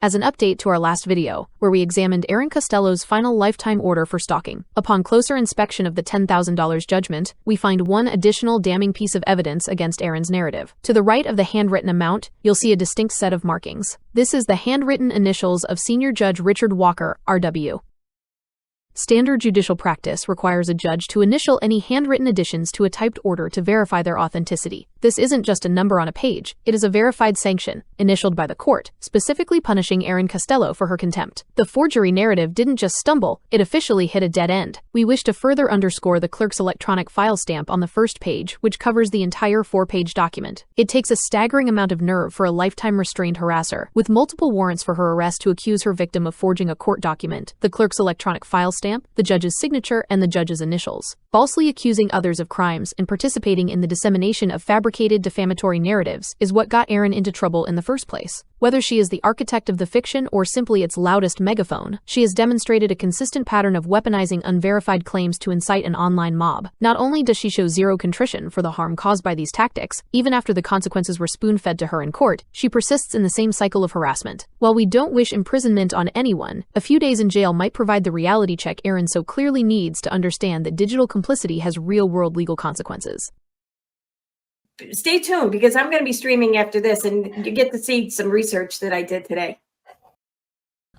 as an update to our last video, where we examined Erin Costello's final lifetime order for stalking. Upon closer inspection of the $10,000 judgment, we find one additional damning piece of evidence against Erin's narrative. To the right of the handwritten amount, you'll see a distinct set of markings. This is the handwritten initials of Senior Judge Richard Walker, R.W. Standard judicial practice requires a judge to initial any handwritten additions to a typed order to verify their authenticity. This isn't just a number on a page, it is a verified sanction, initialed by the court, specifically punishing Erin Costello for her contempt. The forgery narrative didn't just stumble, it officially hit a dead end. We wish to further underscore the clerk's electronic file stamp on the first page, which covers the entire 4-page document. It takes a staggering amount of nerve for a lifetime restrained harasser, with multiple warrants for her arrest to accuse her victim of forging a court document, the clerk's electronic file stamp, the judge's signature, and the judge's initials. Falsely accusing others of crimes and participating in the dissemination of fabricated defamatory narratives is what got Erin into trouble in the first place. Whether she is the architect of the fiction or simply its loudest megaphone, she has demonstrated a consistent pattern of weaponizing unverified claims to incite an online mob. Not only does she show zero contrition for the harm caused by these tactics, even after the consequences were spoon-fed to her in court, she persists in the same cycle of harassment. While we don't wish imprisonment on anyone, a few days in jail might provide the reality check Erin so clearly needs to understand that digital complicity has real-world legal consequences. Stay tuned, because I'm going to be streaming after this, and you get to see some research that I did today.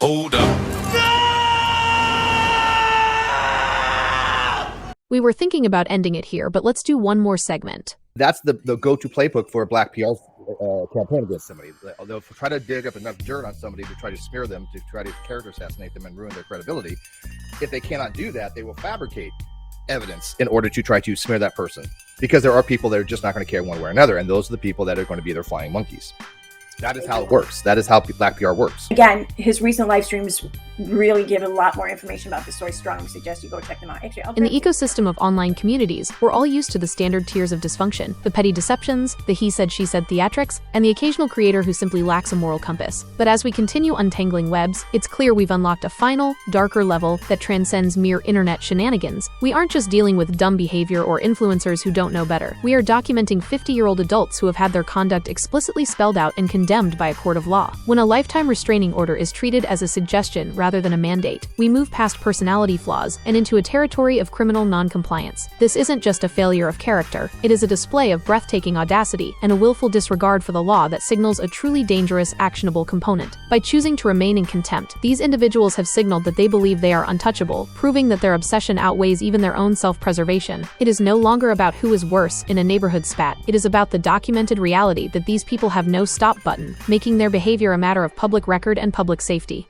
Hold up. We were thinking about ending it here, but let's do one more segment. That's the go-to playbook for a black PR campaign against somebody. They'll try to dig up enough dirt on somebody to try to smear them, to try to character assassinate them and ruin their credibility. If they cannot do that, they will fabricate evidence in order to try to smear that person, because there are people that are just not going to care one way or another, and those are the people that are going to be their flying monkeys. That is how it works. That is how black PR works. Again, his recent live streams really give a lot more information about the story. Strongly suggest you go check them out. Actually, in the ecosystem of online communities, we're all used to the standard tiers of dysfunction, the petty deceptions, the he said she said theatrics, and the occasional creator who simply lacks a moral compass. But as we continue untangling webs, it's clear we've unlocked a final, darker level that transcends mere internet shenanigans. We aren't just dealing with dumb behavior or influencers who don't know better. We are documenting 50-year-old adults who have had their conduct explicitly spelled out and condemned by a court of law. When a lifetime restraining order is treated as a suggestion rather than a mandate, we move past personality flaws and into a territory of criminal non-compliance. This isn't just a failure of character, it is a display of breathtaking audacity and a willful disregard for the law that signals a truly dangerous, actionable component. By choosing to remain in contempt, these individuals have signaled that they believe they are untouchable, proving that their obsession outweighs even their own self-preservation. It is no longer about who is worse in a neighborhood spat. It is about the documented reality that these people have no stop button, making their behavior a matter of public record and public safety.